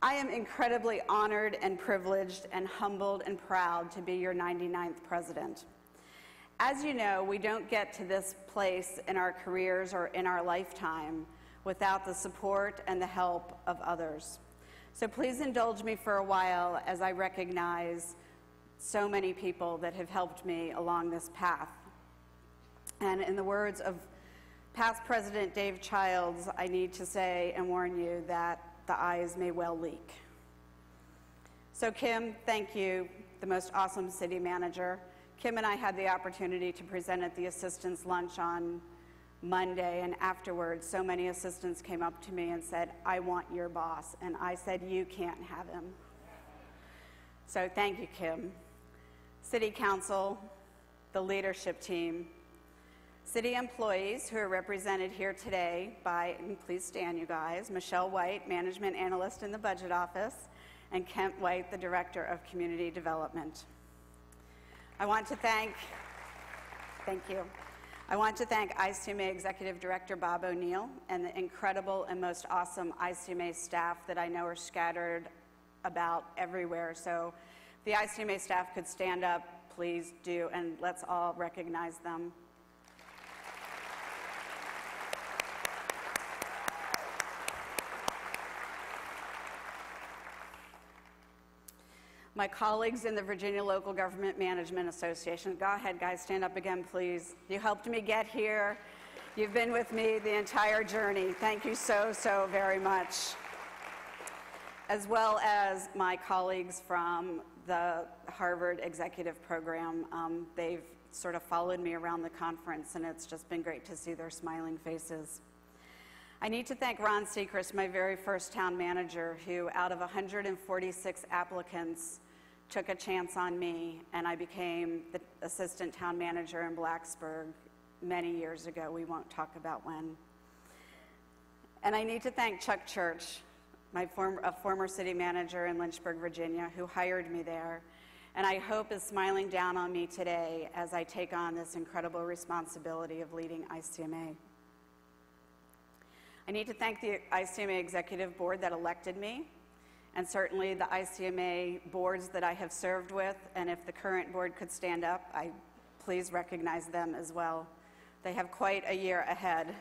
I am incredibly honored and privileged and humbled and proud to be your 99th president. As you know, we don't get to this place in our careers or in our lifetime without the support and the help of others. So please indulge me for a while as I recognize so many people that have helped me along this path. And in the words of past President Dave Childs, I need to say and warn you that the eyes may well leak. So Kim, thank you, the most awesome city manager. Kim and I had the opportunity to present at the assistants lunch on Monday, and afterwards so many assistants came up to me and said, I want your boss. And I said, you can't have him. So thank you, Kim. City Council, the leadership team, city employees who are represented here today by, and please stand you guys, Michelle White, Management Analyst in the Budget Office, and Kent White, the Director of Community Development. I want to thank ICMA Executive Director Bob O'Neill and the incredible and most awesome ICMA staff that I know are scattered about everywhere. So if the ICMA staff could stand up, please do, and let's all recognize them. My colleagues in the Virginia Local Government Management Association. Go ahead, guys, stand up again, please. You helped me get here. You've been with me the entire journey. Thank you so, so very much. As well as my colleagues from the Harvard Executive Program. They've sort of followed me around the conference, and it's just been great to see their smiling faces. I need to thank Ron Seacrest, my very first town manager, who out of 146 applicants took a chance on me, and I became the assistant town manager in Blacksburg many years ago. We won't talk about when. And I need to thank Chuck Church, a former city manager in Lynchburg, Virginia, who hired me there, and I hope is smiling down on me today as I take on this incredible responsibility of leading ICMA. I need to thank the ICMA Executive Board that elected me, and certainly the ICMA boards that I have served with, and if the current board could stand up, I please recognize them as well. They have quite a year ahead.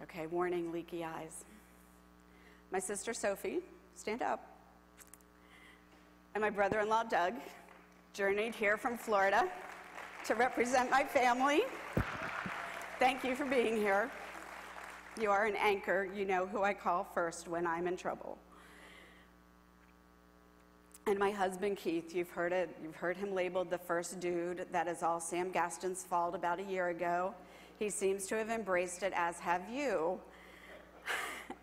Okay, warning, leaky eyes. My sister Sophie, stand up, and my brother-in-law Doug journeyed here from Florida to represent my family. Thank you for being here. You are an anchor. You know who I call first when I'm in trouble. And my husband Keith, you've heard him labeled the first dude. That is all Sam Gaston's fault about a year ago. He seems to have embraced it, as have you.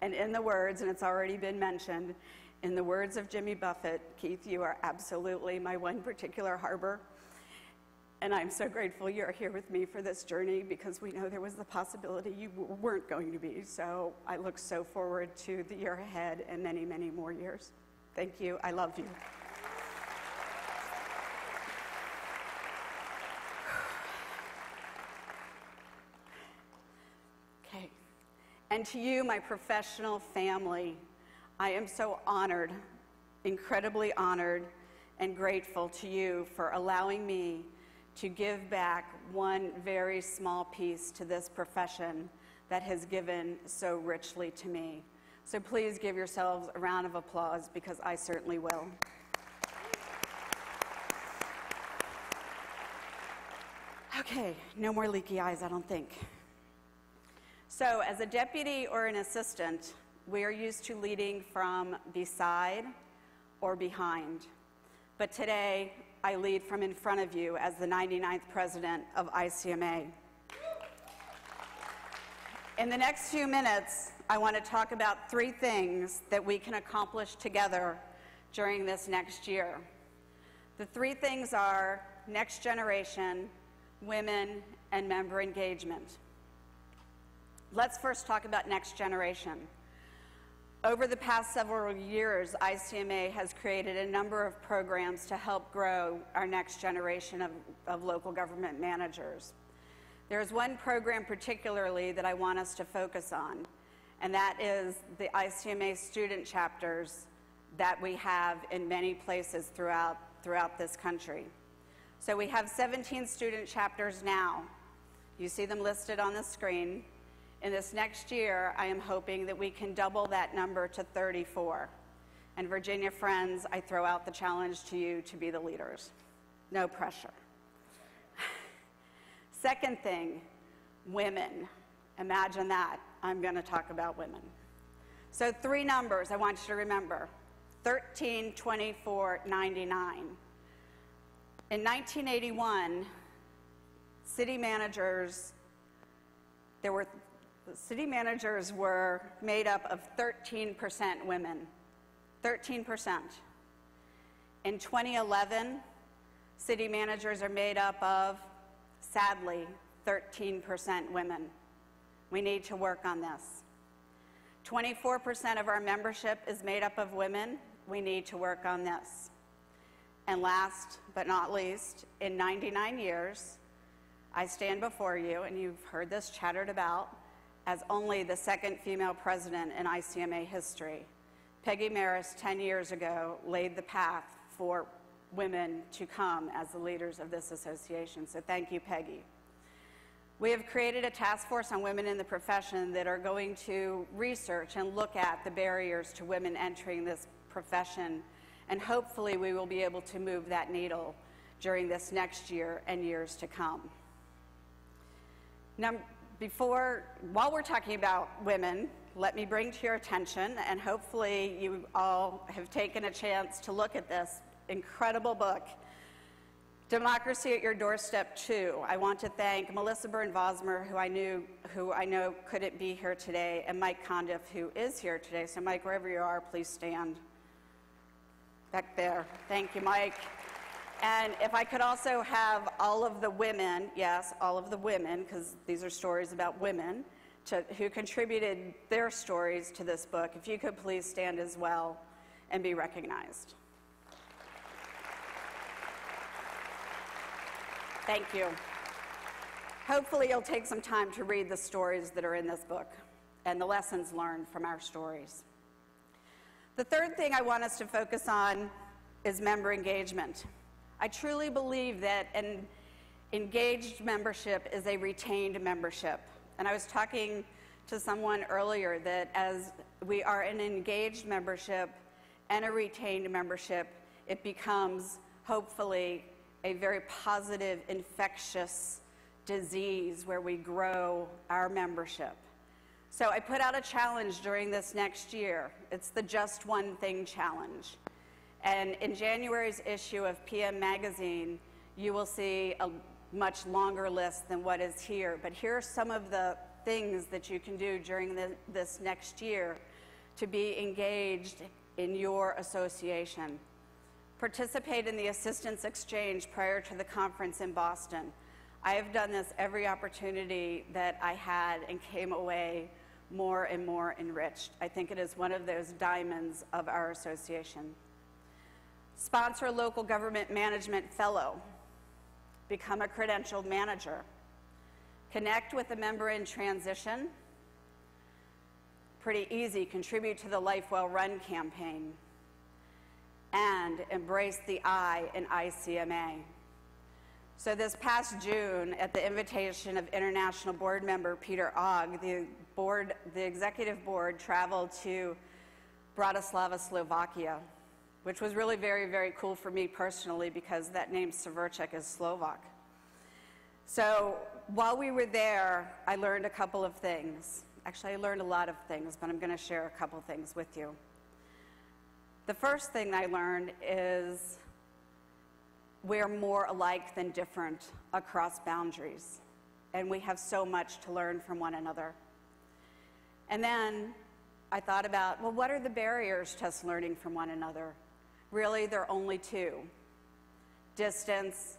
And in the words, and it's already been mentioned, in the words of Jimmy Buffett, Keith, you are absolutely my one particular harbor. And I'm so grateful you're here with me for this journey, because we know there was the possibility you weren't going to be. So I look so forward to the year ahead and many, many more years. Thank you. I love you. Okay. And to you, my professional family, I am so honored, incredibly honored and grateful to you for allowing me to give back one very small piece to this profession that has given so richly to me. So please give yourselves a round of applause, because I certainly will. Okay, no more leaky eyes, I don't think. So as a deputy or an assistant, we are used to leading from beside or behind. But today, I lead from in front of you as the 99th president of ICMA. In the next few minutes, I want to talk about 3 things that we can accomplish together during this next year. The 3 things are next generation, women, and member engagement. Let's first talk about next generation. Over the past several years, ICMA has created a number of programs to help grow our next generation of local government managers. There's one program particularly that I want us to focus on, and that is the ICMA student chapters that we have in many places throughout this country. So we have 17 student chapters now. You see them listed on the screen. In this next year, I am hoping that we can double that number to 34. And Virginia friends, I throw out the challenge to you to be the leaders. No pressure. Second thing, women. Imagine that. I'm going to talk about women. So 3 numbers I want you to remember. 13, 24, 99. In 1981, city managers were made up of 13% women. 13%. In 2011, city managers are made up of, sadly, 13% women. We need to work on this. 24% of our membership is made up of women. We need to work on this. And last but not least, in 99 years, I stand before you, and you've heard this chattered about, as only the 2nd female president in ICMA history. Peggy Maris, 10 years ago, laid the path for women to come as the leaders of this association. So thank you, Peggy. We have created a task force on women in the profession that are going to research and look at the barriers to women entering this profession, and hopefully we will be able to move that needle during this next year and years to come. Now, while we're talking about women, let me bring to your attention, and hopefully you all have taken a chance to look at this incredible book, Democracy at Your Doorstep 2. I want to thank Melissa Byrne-Vosmer, who I know couldn't be here today, and Mike Condiff, who is here today. So Mike, wherever you are, please stand back there. Thank you, Mike. And if I could also have all of the women, yes, all of the women, because these are stories about women, who contributed their stories to this book, if you could please stand as well and be recognized. Thank you. Hopefully you'll take some time to read the stories that are in this book and the lessons learned from our stories. The third thing I want us to focus on is member engagement. I truly believe that an engaged membership is a retained membership. And I was talking to someone earlier that as we are an engaged membership and a retained membership, it becomes, hopefully, a very positive, infectious disease where we grow our membership. So I put out a challenge during this next year. It's the Just One Thing Challenge. And in January's issue of PM Magazine, you will see a much longer list than what is here. But here are some of the things that you can do during this next year to be engaged in your association. Participate in the assistance exchange prior to the conference in Boston. I have done this every opportunity that I had and came away more and more enriched. I think it is one of those diamonds of our association. Sponsor a local government management fellow. Become a credentialed manager. Connect with a member in transition. Pretty easy, contribute to the Life Well Run campaign. And embrace the I in ICMA. So this past June, at the invitation of International Board member Peter Ogg, the executive board traveled to Bratislava, Slovakia, which was really very, very cool for me personally because that name Svrcek is Slovak. So while we were there, I learned a couple of things. Actually, I learned a lot of things, but I'm going to share a couple things with you. The first thing I learned is we're more alike than different across boundaries, and we have so much to learn from one another. And then I thought about, well, what are the barriers to us learning from one another? Really, there are only 2, distance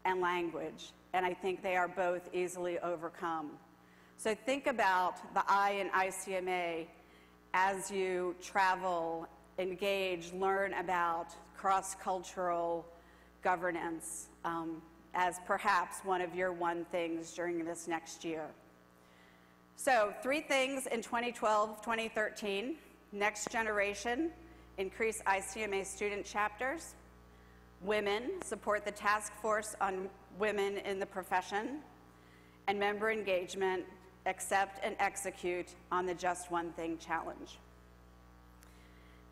and language, and I think they are both easily overcome. So think about the I in ICMA as you travel, engage, learn about cross-cultural governance, as perhaps one of your one things during this next year. So 3 things in 2012-2013, next generation, increase ICMA student chapters, women, support the task force on women in the profession, and member engagement, accept and execute on the Just One Thing challenge.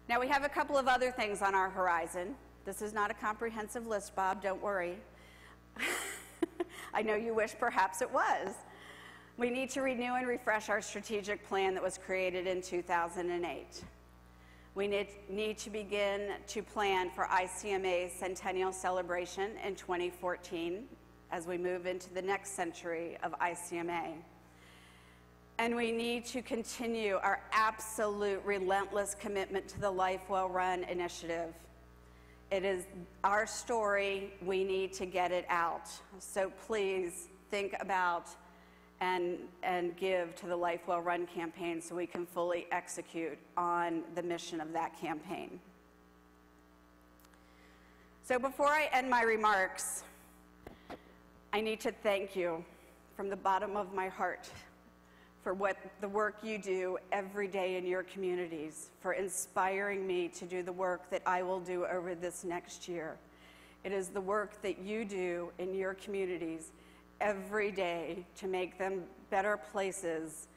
Now we have a couple of other things on our horizon. This is not a comprehensive list, Bob, don't worry. I know you wish perhaps it was. We need to renew and refresh our strategic plan that was created in 2008. We need to begin to plan for ICMA's centennial celebration in 2014 as we move into the next century of ICMA. And we need to continue our absolute relentless commitment to the Life Well Run initiative. It is our story. We need to get it out. So please think about and give to the Life Well Run campaign so we can fully execute on the mission of that campaign. So before I end my remarks, I need to thank you from the bottom of my heart for the work you do every day in your communities, for inspiring me to do the work that I will do over this next year. It is the work that you do in your communities every day to make them better places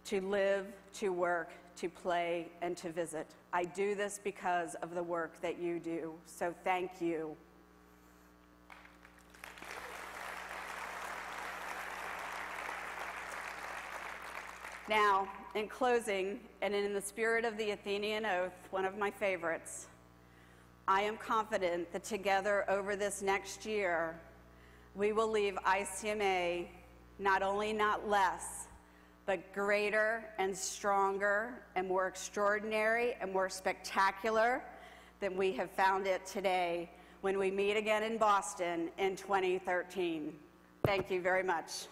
to live, to work, to play, and to visit. I do this because of the work that you do, so thank you. Now, in closing, and in the spirit of the Athenian Oath, one of my favorites, I am confident that together over this next year, we will leave ICMA not only not less, but greater and stronger and more extraordinary and more spectacular than we have found it today when we meet again in Boston in 2013. Thank you very much.